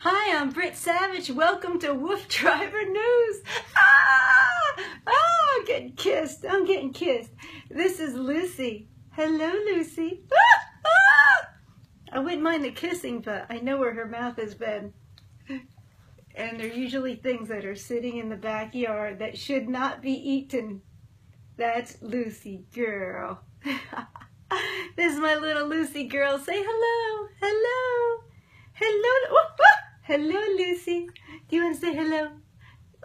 Hi, I'm Britt Savage. Welcome to WooFDriver News. I'm getting kissed. I'm getting kissed. This is Lucy. Hello, Lucy. I wouldn't mind the kissing, but I know where her mouth has been. And they're usually things that are sitting in the backyard that should not be eaten. That's Lucy girl. This is my little Lucy girl. Say hello. Hello. Hello. Hello, Lucy. Do you want to say hello?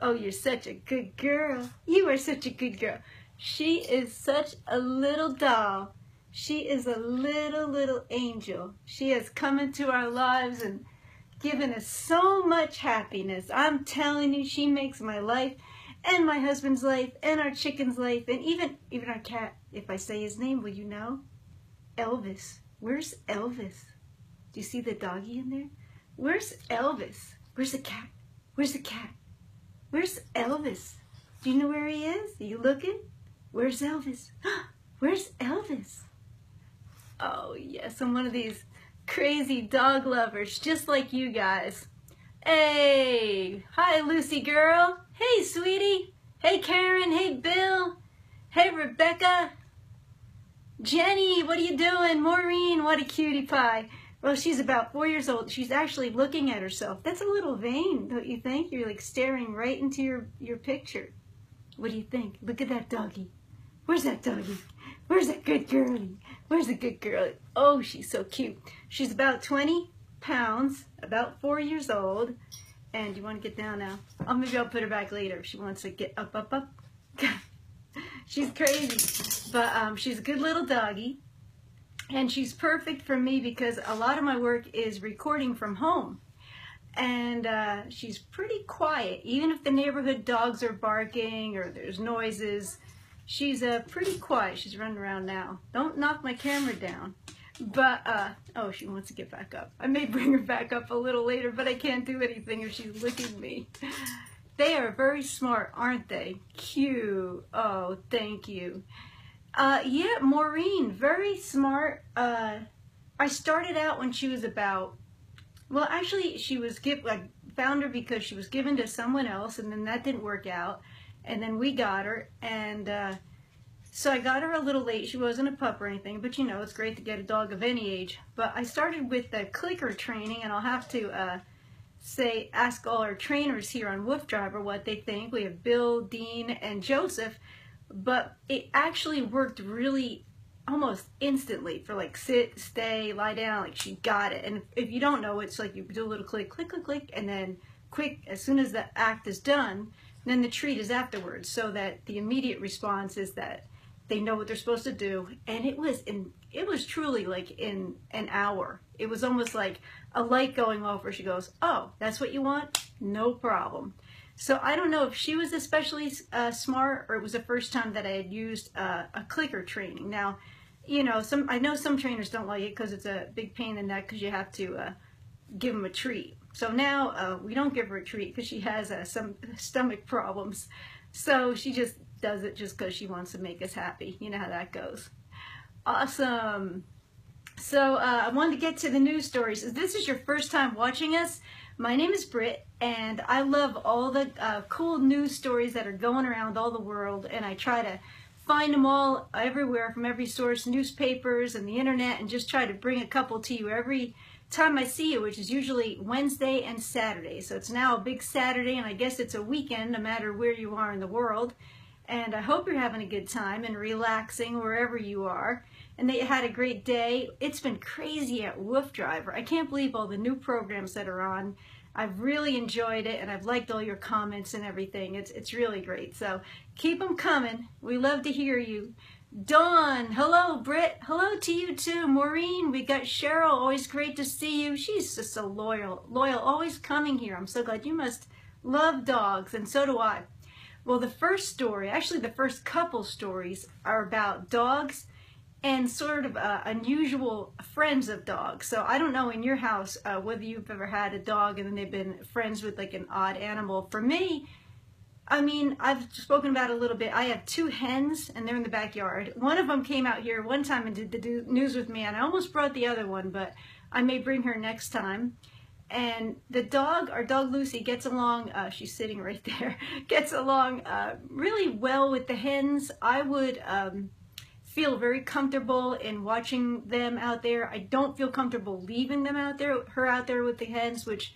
Oh, you're such a good girl. You are such a good girl. She is such a little doll. She is a little angel. She has come into our lives and given us so much happiness. I'm telling you, she makes my life and my husband's life and our chicken's life and even our cat. If I say his name, will you know? Elvis. Where's Elvis? Do you see the doggy in there? Where's Elvis? Where's the cat? Where's the cat? Where's Elvis? Do you know where he is? Are you looking? Where's Elvis? Where's Elvis? Oh yes, I'm one of these crazy dog lovers, just like you guys. Hey, hi Lucy girl. Hey sweetie. Hey Karen. Hey Bill. Hey Rebecca. Jenny, what are you doing? Maureen, what a cutie pie. Well, she's about 4 years old. She's actually looking at herself. That's a little vain, don't you think? You're like staring right into your picture. What do you think? Look at that doggy. Where's that doggy? Where's that good girlie? Where's the good girl? Oh, she's so cute. She's about 20 pounds, about 4 years old. And you want to get down now? Oh, maybe I'll put her back later if she wants to get up. She's crazy, but she's a good little doggy. And she's perfect for me because a lot of my work is recording from home. And she's pretty quiet. Even if the neighborhood dogs are barking or there's noises, she's pretty quiet. She's running around now. Don't knock my camera down. But, oh, she wants to get back up. I may bring her back up a little later, but I can't do anything if she's licking me. They are very smart, aren't they? Cute. Oh, thank you. Yeah, Maureen, very smart. I started out when she was about, well, actually, I found her because she was given to someone else, and then that didn't work out, and then we got her, and so I got her a little late. She wasn't a pup or anything, but you know, it's great to get a dog of any age. But I started with the clicker training, and I'll have to ask all our trainers here on WooFDriver what they think. We have Bill, Dean, and Joseph. But it actually worked really almost instantly for like sit, stay, lie down, like she got it. And if you don't know, it's like you do a little click, click, click, click, and then quick, as soon as the act is done, then the treat is afterwards, so that the immediate response is that they know what they're supposed to do. And it was truly like in an hour. It was almost like a light going off where she goes, oh, that's what you want? No problem. So I don't know if she was especially smart or it was the first time that I had used a clicker training. Now, you know, I know some trainers don't like it because it's a big pain in the neck because you have to give them a treat. So now we don't give her a treat because she has some stomach problems. So she just does it just because she wants to make us happy. You know how that goes. Awesome. So I wanted to get to the news stories. If this is your first time watching us, my name is Britt, and I love all the cool news stories that are going around all the world, and I try to find them all everywhere from every source, newspapers and the internet, and just try to bring a couple to you every time I see you, which is usually Wednesday and Saturday. So it's now a big Saturday, and I guess it's a weekend no matter where you are in the world. And I hope you're having a good time and relaxing wherever you are, and that you had a great day. It's been crazy at WooFDriver. I can't believe all the new programs that are on. I've really enjoyed it, and I've liked all your comments and everything. It's really great. So keep them coming. We love to hear you. Dawn, hello, Britt. Hello to you too. Maureen, we got Cheryl. Always great to see you. She's just so loyal, always coming here. I'm so glad. You must love dogs, and so do I. Well, the first story, actually the first couple stories, are about dogs and sort of unusual friends of dogs. So I don't know in your house whether you've ever had a dog and then they've been friends with like an odd animal. For me, I mean, I've spoken about it a little bit. I have 2 hens and they're in the backyard. One of them came out here one time and did the news with me, and I almost brought the other one, but I may bring her next time. And the dog, our dog Lucy, gets along, she's sitting right there, gets along really well with the hens. I would feel very comfortable in watching them out there. I don't feel comfortable leaving them out there, her out there with the hens, which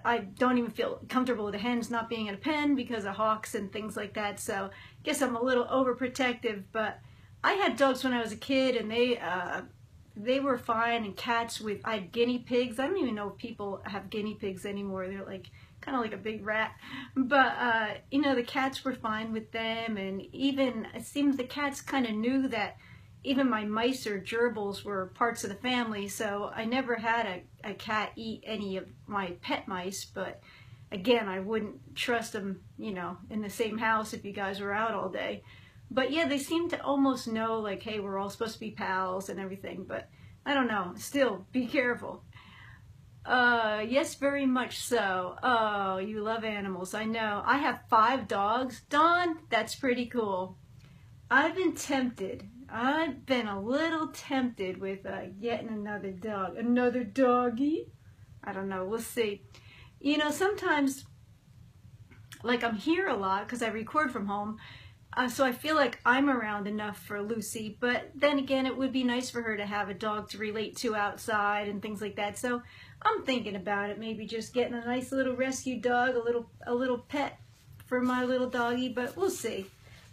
I don't even feel comfortable with the hens not being in a pen because of hawks and things like that. So I guess I'm a little overprotective, but I had dogs when I was a kid, and they were fine, and cats with, I had guinea pigs. I don't even know if people have guinea pigs anymore. They're like kind of like a big rat, but you know, the cats were fine with them. And even it seems the cats kind of knew that even my mice or gerbils were parts of the family, so I never had a cat eat any of my pet mice. But again, I wouldn't trust them, you know, in the same house if you guys were out all day. But yeah, they seem to almost know, like, hey, we're all supposed to be pals and everything. But I don't know, still be careful. Yes, very much so. Oh, you love animals, I know. I have 5 dogs. Dawn, that's pretty cool. I've been tempted. I've been a little tempted with getting another dog. Another doggy? I don't know, we'll see. You know, sometimes, like, I'm here a lot because I record from home, so I feel like I'm around enough for Lucy, but then again, it would be nice for her to have a dog to relate to outside and things like that. So I'm thinking about it, maybe just getting a nice little rescue dog, a little pet for my little doggy, but we'll see.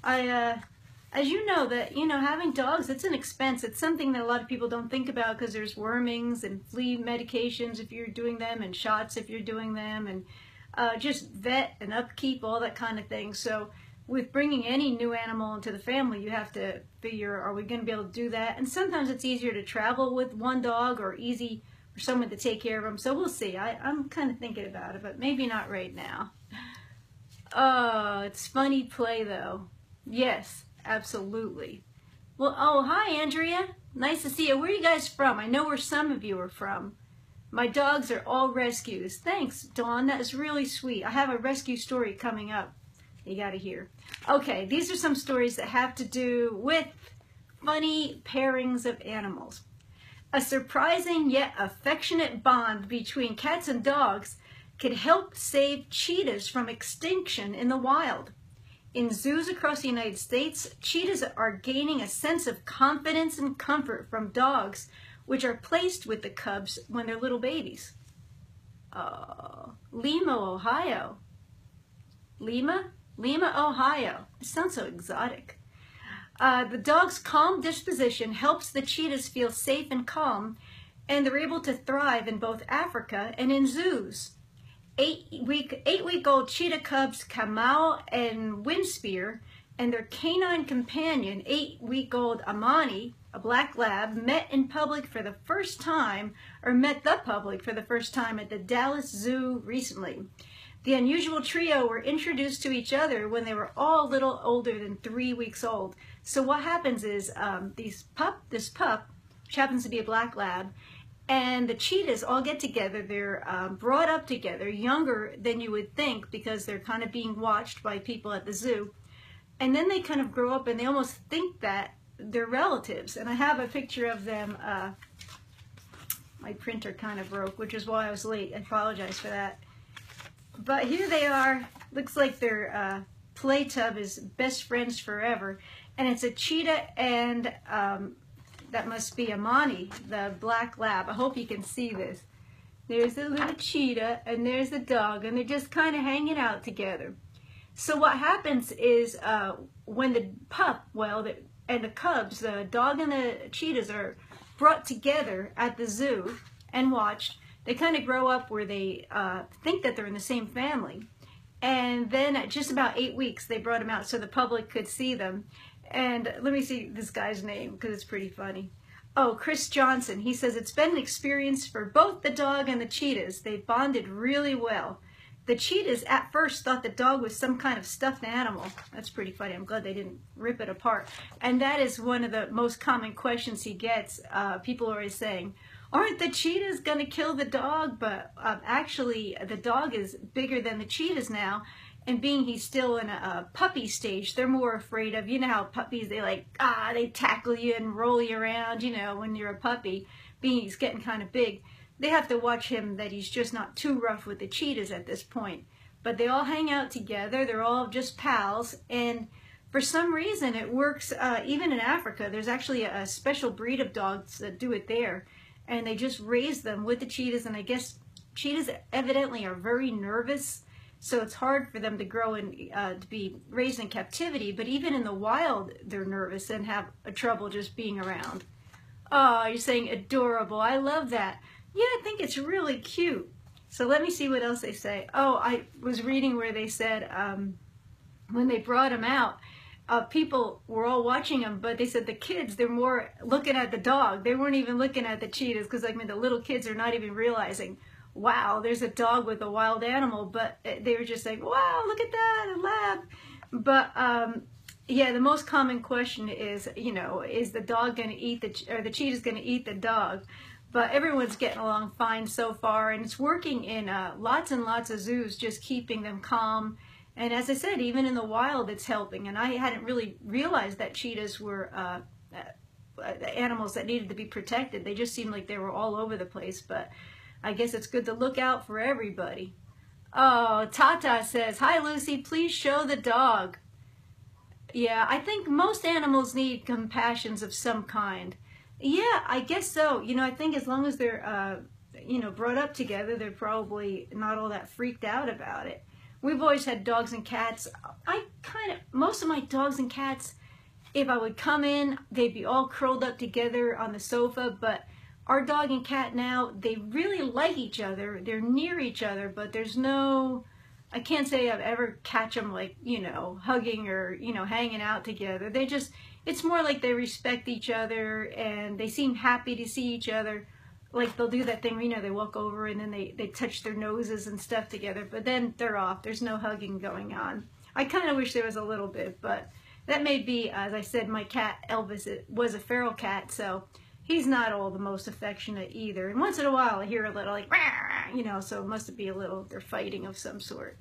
As you know, that, you know, having dogs, it's an expense. It's something that a lot of people don't think about because there's wormings and flea medications if you're doing them, and shots if you're doing them, and just vet and upkeep, all that kind of thing. So with bringing any new animal into the family, you have to figure, are we going to be able to do that? And sometimes it's easier to travel with one dog, or easy for someone to take care of them. So we'll see. I'm kind of thinking about it, but maybe not right now. Oh, it's funny play though. Yes, absolutely. Well, oh, hi Andrea. Nice to see you. Where are you guys from? I know where some of you are from. My dogs are all rescues. Thanks, Dawn. That is really sweet. I have a rescue story coming up. You gotta hear. Okay, these are some stories that have to do with funny pairings of animals. A surprising yet affectionate bond between cats and dogs could help save cheetahs from extinction in the wild. In zoos across the United States, cheetahs are gaining a sense of confidence and comfort from dogs, which are placed with the cubs when they're little babies. Lima, Ohio. Lima, Ohio. It sounds so exotic. The dog's calm disposition helps the cheetahs feel safe and calm, and they're able to thrive in both Africa and in zoos. 8-week-old cheetah cubs Kamau and Windspear and their canine companion, 8-week-old Amani, a black lab, met the public for the first time at the Dallas Zoo recently. The unusual trio were introduced to each other when they were all a little older than 3 weeks old. So what happens is this pup, which happens to be a black lab, and the cheetahs all get together. They're brought up together, younger than you would think, because they're kind of being watched by people at the zoo. And then they kind of grow up and they almost think that they're relatives. And I have a picture of them. My printer kind of broke, which is why I was late. I apologize for that. But here they are. Looks like their play tub is best friends forever. And it's a cheetah and that must be Amani, the black lab. I hope you can see this. There's the little cheetah and there's the dog, and they're just kind of hanging out together. So what happens is when the pup, and the cubs, the dog and the cheetahs are brought together at the zoo and watched, they kind of grow up where they think that they're in the same family. And then at just about 8 weeks, they brought them out so the public could see them. And let me see this guy's name, because it's pretty funny. Oh, Chris Johnson. He says, it's been an experience for both the dog and the cheetahs. They bonded really well. The cheetahs at first thought the dog was some kind of stuffed animal. That's pretty funny. I'm glad they didn't rip it apart. And that is one of the most common questions he gets. People are always saying, aren't the cheetahs going to kill the dog? But actually, the dog is bigger than the cheetahs now. And being he's still in a puppy stage, they're more afraid of, you know how puppies, they tackle you and roll you around, you know, when you're a puppy. Being he's getting kind of big, they have to watch him that he's just not too rough with the cheetahs at this point. But they all hang out together. They're all just pals. And for some reason, it works even in Africa. There's actually a special breed of dogs that do it there. And they just raise them with the cheetahs. And I guess cheetahs evidently are very nervous. So it's hard for them to grow and to be raised in captivity. But even in the wild, they're nervous and have trouble just being around. Oh, you're saying adorable. I love that. Yeah, I think it's really cute. So let me see what else they say. Oh, I was reading where they said when they brought him out, people were all watching him, but they said the kids, they're more looking at the dog. They weren't even looking at the cheetahs because, I mean, the little kids are not even realizing, wow, there's a dog with a wild animal, but they were just like, wow, look at that, a lab. But yeah, the most common question is, you know, is the dog going to eat or the cheetah's going to eat the dog? But everyone's getting along fine so far, and it's working in lots and lots of zoos, just keeping them calm. And as I said, even in the wild, it's helping. And I hadn't really realized that cheetahs were animals that needed to be protected. They just seemed like they were all over the place. But I guess it's good to look out for everybody. Oh, Tata says, "Hi, Lucy. Please show the dog." Yeah, I think most animals need compassions of some kind. Yeah, I guess so. You know, I think as long as they're, you know, brought up together, they're probably not all that freaked out about it. We've always had dogs and cats. Most of my dogs and cats, if I would come in, they'd be all curled up together on the sofa. But our dog and cat now, they really like each other. They're near each other, but there's no, I can't say I've ever catch them like, you know, hugging or, you know, hanging out together. They just, it's more like they respect each other and they seem happy to see each other. Like they'll do that thing where, you know, they walk over and then they touch their noses and stuff together, but then they're off. There's no hugging going on. I kind of wish there was a little bit, but that may be, as I said, my cat Elvis, it was a feral cat, so he's not all the most affectionate either. And once in a while I hear a little like, rah, you know, so it must be a little, they're fighting of some sort.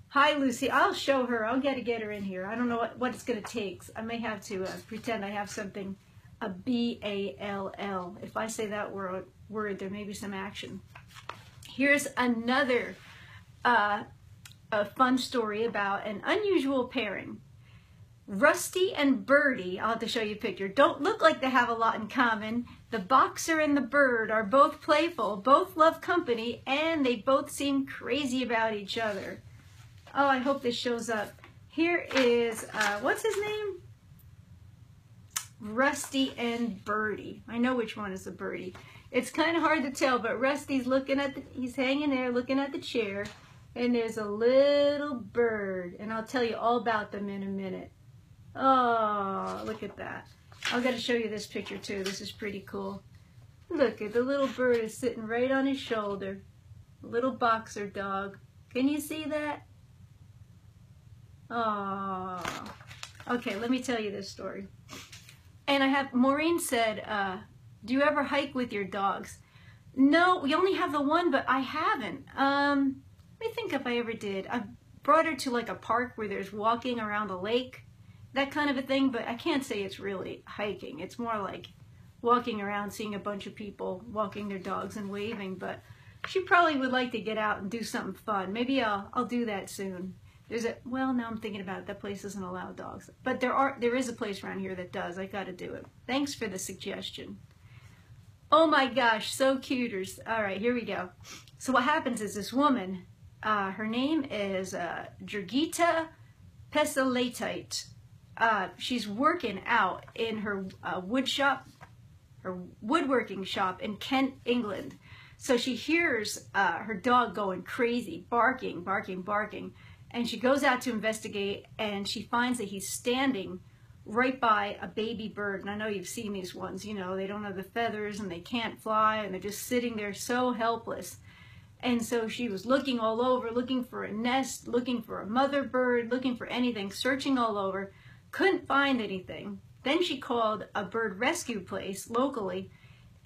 Hi, Lucy. I'll show her. I'll get her in here. I don't know what it's going to take. I may have to pretend I have something, a B-A-L-L. If I say that word, there may be some action. Here's another a fun story about an unusual pairing. Rusty and Birdie, I'll have to show you a picture, don't look like they have a lot in common. The boxer and the bird are both playful, both love company, and they both seem crazy about each other. Oh, I hope this shows up. Here is, what's his name? Rusty and Birdie. I know which one is the birdie. It's kind of hard to tell, but Rusty's looking at he's hanging there looking at the chair, and there's a little bird, and I'll tell you all about them in a minute. Oh, look at that. I've got to show you this picture too. This is pretty cool. Look at the little bird is sitting right on his shoulder. A little boxer dog. Can you see that? Oh, okay, let me tell you this story. And Maureen said, do you ever hike with your dogs? No, we only have the one, but I haven't. Let me think if I ever did. I brought her to like a park where there's walking around a lake, that kind of a thing, but I can't say it's really hiking. It's more like walking around, seeing a bunch of people walking their dogs and waving, but she probably would like to get out and do something fun. Maybe I'll do that soon. Well, now I'm thinking about it, that place doesn't allow dogs. But there is a place around here that does. I got to do it. Thanks for the suggestion. Oh my gosh, so cuters. All right, here we go. So what happens is this woman, her name is Jurgita Pesalatite. She's working out in her woodworking shop in Kent, England. So she hears her dog going crazy, barking, barking, barking. And she goes out to investigate, and she finds that he's standing right by a baby bird. And I know you've seen these ones, you know, they don't have the feathers and they can't fly and they're just sitting there so helpless. And so she was looking all over, looking for a nest, looking for a mother bird, looking for anything, searching all over, couldn't find anything. Then she called a bird rescue place locally,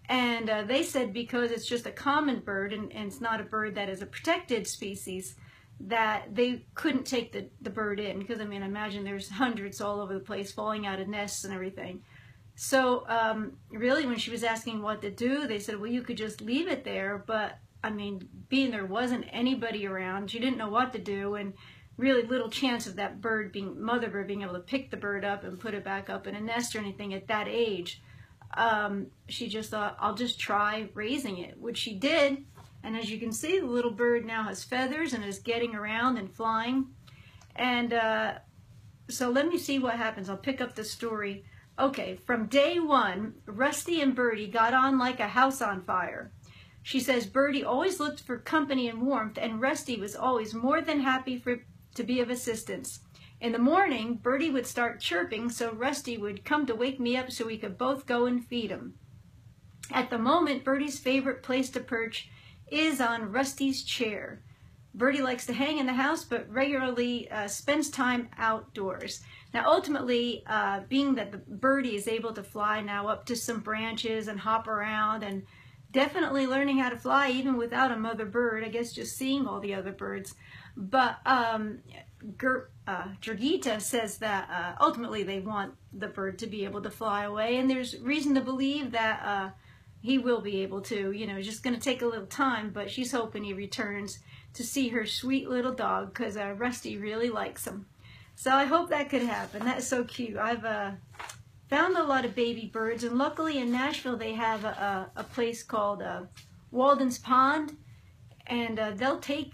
and they said because it's just a common bird and it's not a bird that is a protected species, that they couldn't take the bird in, because I mean, imagine there's hundreds all over the place falling out of nests and everything. So really, when she was asking what to do, they said, well, you could just leave it there. But I mean, being there wasn't anybody around, she didn't know what to do, and really little chance of that mother bird being able to pick the bird up and put it back up in a nest or anything at that age. She just thought, I'll just try raising it, which she did. And as you can see, the little bird now has feathers and is getting around and flying. And so let me see what happens. I'll pick up the story. Okay, from day one, Rusty and Birdie got on like a house on fire. She says Birdie always looked for company and warmth, and Rusty was always more than happy to be of assistance. In the morning, Birdie would start chirping, so Rusty would come to wake me up so we could both go and feed him. At the moment, Birdie's favorite place to perch is on Rusty's chair. Birdie likes to hang in the house, but regularly spends time outdoors. Now, ultimately, being that the Birdie is able to fly now up to some branches and hop around, and definitely learning how to fly even without a mother bird, I guess just seeing all the other birds. But Dragita says that ultimately they want the bird to be able to fly away, and there's reason to believe that he will be able to. You know, it's just going to take a little time, but she's hoping he returns to see her sweet little dog, because Rusty really likes him. So I hope that could happen. That's so cute. I've found a lot of baby birds, and luckily in Nashville they have a place called Walden's Pond, and they'll take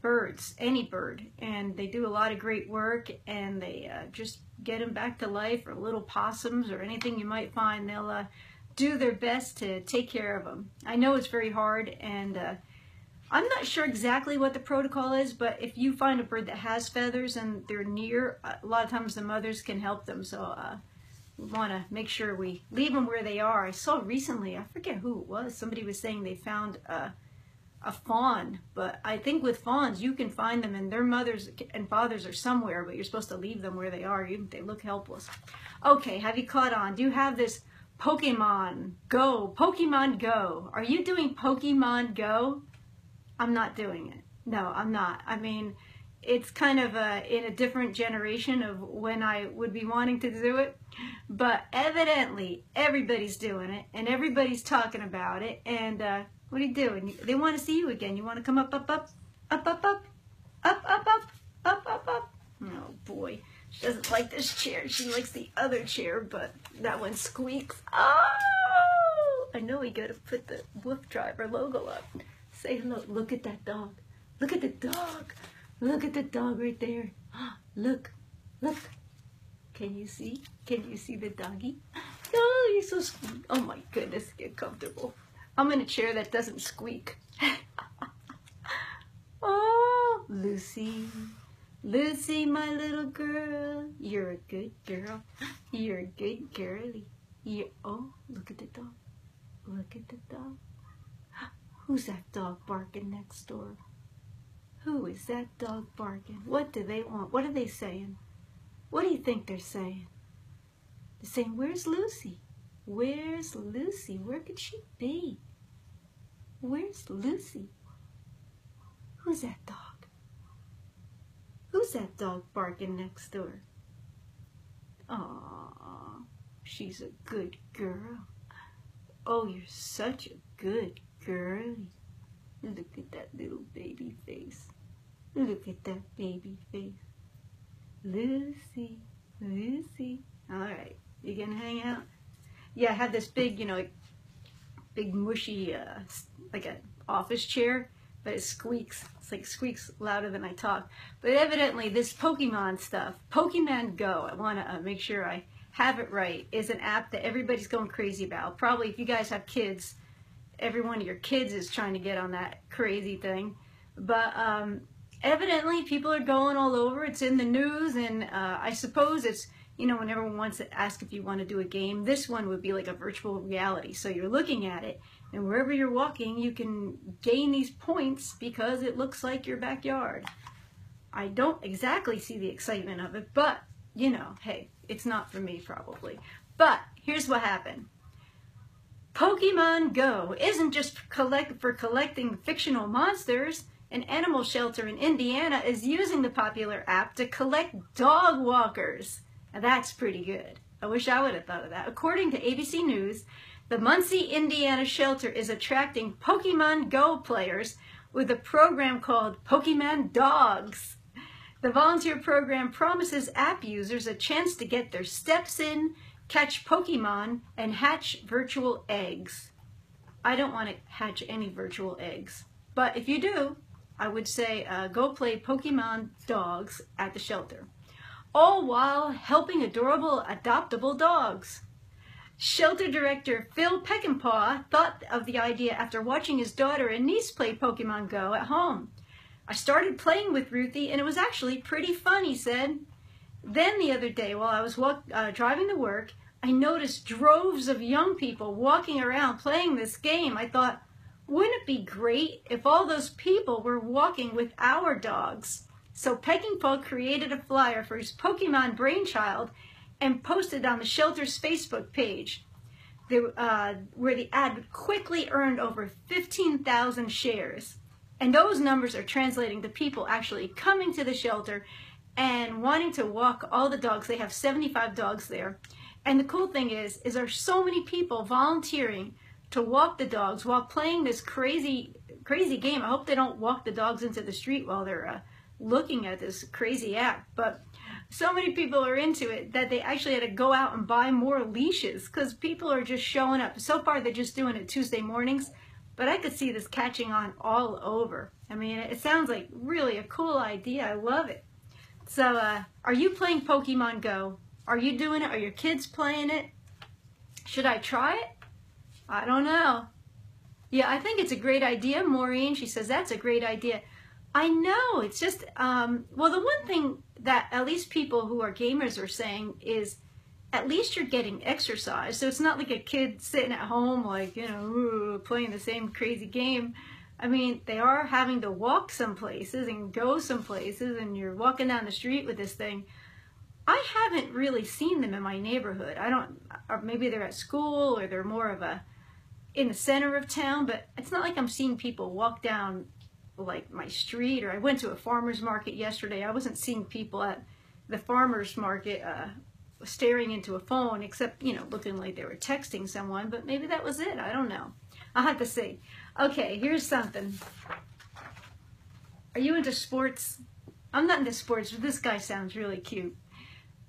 birds, any bird, and they do a lot of great work, and they just get them back to life, or little possums or anything you might find. They'll do their best to take care of them. I know it's very hard, and I'm not sure exactly what the protocol is, but if you find a bird that has feathers and they're near, a lot of times the mothers can help them. So we want to make sure we leave them where they are. I saw recently, I forget who it was, somebody was saying they found a fawn, but I think with fawns you can find them and their mothers and fathers are somewhere, but you're supposed to leave them where they are, even if they look helpless. Okay, have you caught on? Do you have this Pokemon Go? Pokemon Go. Are you doing Pokemon Go? I'm not doing it. No, I'm not. I mean, it's kind of in a different generation of when I would be wanting to do it, but evidently everybody's doing it and everybody's talking about it. And what are you doing? They want to see you again. You want to come up, up, up, up, up, up, up, up, up, up, up, up. Oh boy, she doesn't like this chair. She likes the other chair, but that one squeaks. Oh, I know we got to put the WooFDriver logo up. Say hello. Look at that dog. Look at the dog. Look at the dog right there. Look. Look. Can you see? Can you see the doggy? Oh, he's so sweet. Oh my goodness. Get comfortable. I'm in a chair that doesn't squeak. Oh, Lucy. Lucy, my little girl. You're a good girl. You're a good girlie. Oh, look at the dog. Look at the dog. Who's that dog barking next door? Who is that dog barking? What do they want? What are they saying? What do you think they're saying? They're saying, where's Lucy? Where's Lucy? Where could she be? Where's Lucy? Who's that dog? Who's that dog barking next door? Aw, she's a good girl. Oh, you're such a good girlie. Look at that little baby face. Look at that baby face. Lucy, Lucy. All right, you gonna hang out? Yeah, I have this big, you know, big mushy, like an office chair, but it squeaks. It's like squeaks louder than I talk. But evidently this Pokemon stuff, Pokemon Go, I want to make sure I have it right, is an app that everybody's going crazy about. Probably if you guys have kids, every one of your kids is trying to get on that crazy thing. But evidently people are going all over. It's in the news, and I suppose it's, you know, when everyone wants to ask if you want to do a game, this one would be like a virtual reality. So you're looking at it, and wherever you're walking, you can gain these points because it looks like your backyard. I don't exactly see the excitement of it, but, you know, hey, it's not for me probably. But here's what happened. Pokemon Go isn't just for collecting fictional monsters. An animal shelter in Indiana is using the popular app to collect dog walkers. Now that's pretty good. I wish I would have thought of that. According to ABC News, the Muncie, Indiana shelter is attracting Pokemon Go players with a program called Pokemon Dogs. The volunteer program promises app users a chance to get their steps in, catch Pokemon, and hatch virtual eggs. I don't want to hatch any virtual eggs, but if you do, I would say go play Pokemon Dogs at the shelter, all while helping adorable adoptable dogs. Shelter director Phil Peckinpah thought of the idea after watching his daughter and niece play Pokemon Go at home. I started playing with Ruthie and it was actually pretty fun, he said. Then the other day while I was driving to work, I noticed droves of young people walking around playing this game. I thought, wouldn't it be great if all those people were walking with our dogs? So Peckinpah created a flyer for his Pokemon brainchild and posted on the shelter's Facebook page, where the ad quickly earned over 15,000 shares. And those numbers are translating to people actually coming to the shelter and wanting to walk all the dogs. They have 75 dogs there. And the cool thing is there's so many people volunteering to walk the dogs while playing this crazy game. I hope they don't walk the dogs into the street while they're looking at this crazy app. But so many people are into it that they actually had to go out and buy more leashes because people are just showing up. So far, they're just doing it Tuesday mornings, but I could see this catching on all over. I mean, it sounds like really a cool idea. I love it. So, are you playing Pokemon Go? Are you doing it? Are your kids playing it? Should I try it? I don't know. Yeah, I think it's a great idea, Maureen. She says, that's a great idea. I know, it's just, well, the one thing that at least people who are gamers are saying is at least you're getting exercise. So it's not like a kid sitting at home like, you know, playing the same crazy game. I mean, they are having to walk some places and go some places, and you're walking down the street with this thing. I haven't really seen them in my neighborhood. I don't, or maybe they're at school or they're more of in the center of town, but it's not like I'm seeing people walk down like my street, or I went to a farmer's market yesterday. I wasn't seeing people at the farmer's market staring into a phone, except, you know, looking like they were texting someone, but maybe that was it. I don't know. I'll have to see. Okay, here's something. Are you into sports? I'm not into sports, but this guy sounds really cute.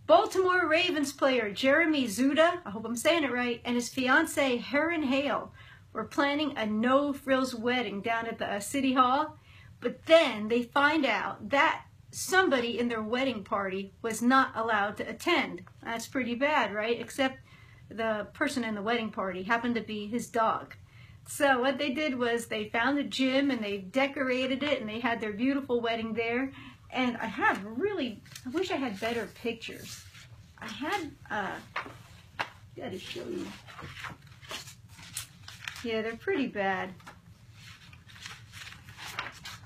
Baltimore Ravens player Jeremy Zuda, I hope I'm saying it right, and his fiancée Heron Hale were planning a no-frills wedding down at the City Hall, but then they find out that somebody in their wedding party was not allowed to attend. That's pretty bad, right? Except the person in the wedding party happened to be his dog. So what they did was they found a gym and they decorated it and they had their beautiful wedding there. And I wish I had better pictures. I had, gotta show you. Yeah, they're pretty bad.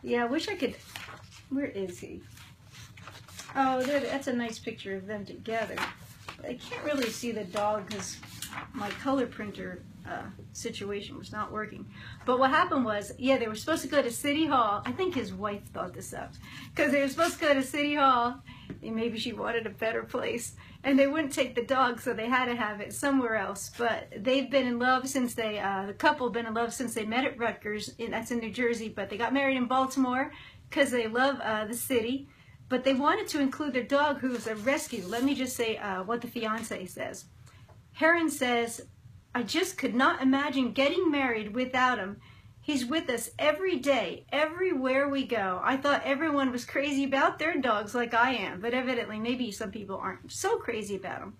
Yeah, I wish I could, where is he? Oh, that's a nice picture of them together. I can't really see the dog because my color printer situation was not working. But what happened was, yeah, they were supposed to go to City Hall. I think his wife thought this up. Because they were supposed to go to City Hall, and maybe she wanted a better place. And they wouldn't take the dog, so they had to have it somewhere else. But they've been in love since the couple have been in love since they met at Rutgers, that's in New Jersey. But they got married in Baltimore because they love the city. But they wanted to include their dog, who was a rescue. Let me just say what the fiance says. Heron says, I just could not imagine getting married without him. He's with us every day, everywhere we go. I thought everyone was crazy about their dogs like I am, but evidently maybe some people aren't so crazy about them.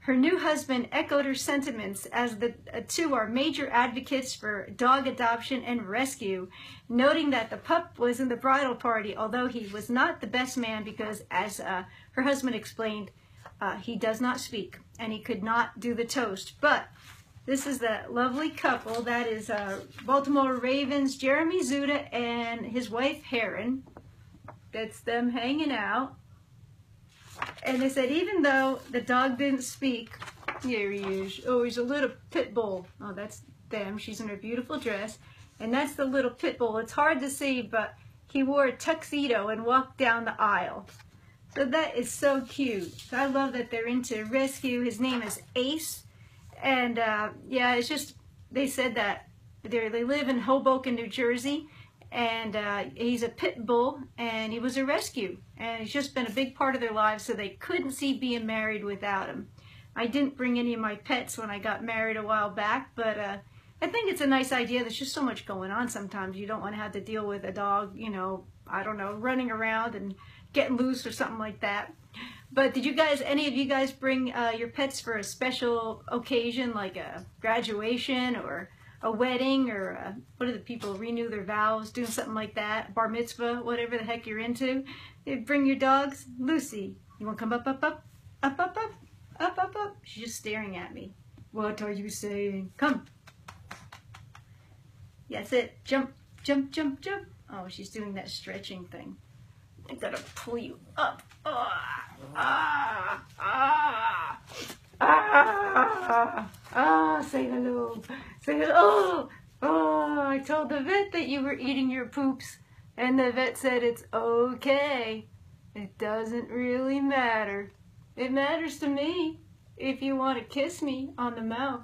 Her new husband echoed her sentiments, as the two are major advocates for dog adoption and rescue, noting that the pup was in the bridal party, although he was not the best man because, as her husband explained, he does not speak and he could not do the toast. But this is the lovely couple. That is Baltimore Ravens, Jeremy Zuda and his wife, Heron. That's them hanging out. And they said even though the dog didn't speak, here he is. Oh, he's a little pit bull. Oh, that's them. She's in her beautiful dress. And that's the little pit bull. It's hard to see, but he wore a tuxedo and walked down the aisle. So that is so cute. I love that they're into rescue. His name is Ace. And yeah, it's just, they said that they live in Hoboken, New Jersey. And he's a pit bull, and he was a rescue. And he's just been a big part of their lives, so they couldn't see being married without him. I didn't bring any of my pets when I got married a while back, but I think it's a nice idea. There's just so much going on sometimes. You don't want to have to deal with a dog, you know, I don't know, running around and getting loose or something like that. But did you guys, any of you guys bring your pets for a special occasion, like a graduation or a wedding, or what do the people renew their vows, doing something like that, bar mitzvah, whatever the heck you're into? You bring your dogs. Lucy, you want to come up, up, up, up, up, up, up, up, up? She's just staring at me. What are you saying? Come. That's it. Jump, jump, jump, jump. Oh, she's doing that stretching thing. I gotta pull you up. Ah, ah, ah, ah, ah. Say hello. Say hello. Oh, I told the vet that you were eating your poops, and the vet said it's okay. It doesn't really matter. It matters to me if you want to kiss me on the mouth.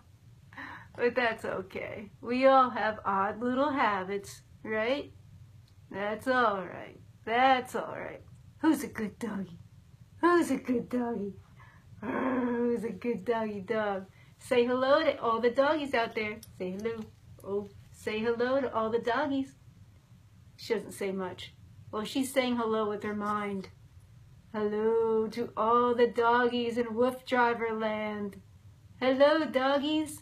But that's okay. We all have odd little habits, right? That's all right. That's all right. Who's a good doggy? Who's a good doggy? Who's a good doggy dog? Say hello to all the doggies out there. Say hello. Oh, say hello to all the doggies. She doesn't say much. Well, she's saying hello with her mind. Hello to all the doggies in WooFDriver land. Hello, doggies.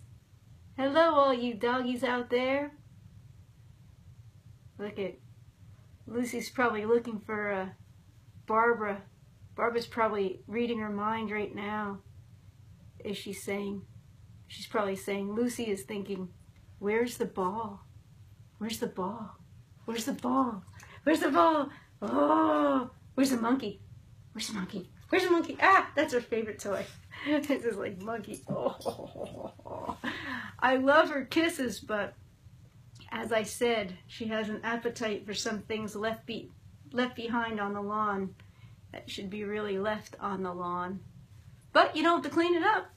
Hello, all you doggies out there. Look at Lucy's probably looking for Barbara. Barbara's probably reading her mind right now. Is she saying? She's probably saying, Lucy is thinking, where's the ball? Where's the ball? Where's the ball? Where's the ball? Oh, where's the monkey? Where's the monkey? Where's the monkey? Ah, that's her favorite toy. This is like monkey. Oh, I love her kisses, but as I said, she has an appetite for some things left behind on the lawn that should be really left on the lawn. But you don't have to clean it up.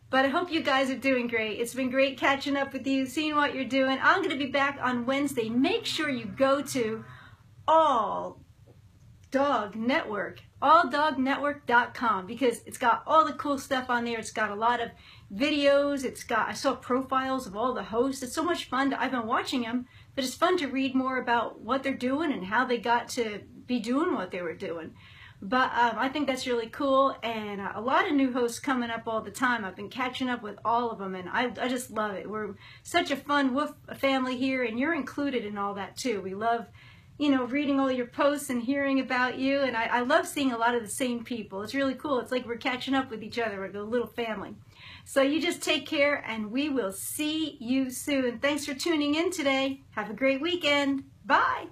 But I hope you guys are doing great. It's been great catching up with you, seeing what you're doing. I'm going to be back on Wednesday. Make sure you go to alldognetwork.com, because it's got all the cool stuff on there. It's got a lot of videos. I saw profiles of all the hosts. It's so much fun. I've been watching them, but it's fun to read more about what they're doing and how they got to be doing what they were doing. But I think that's really cool, and a lot of new hosts coming up all the time. I've been catching up with all of them, and I just love it. We're such a fun Woof family here, and you're included in all that too. We love, you know, reading all your posts and hearing about you, and I love seeing a lot of the same people. It's really cool. It's like we're catching up with each other. We're a little family. So you just take care, and we will see you soon. Thanks for tuning in today. Have a great weekend. Bye.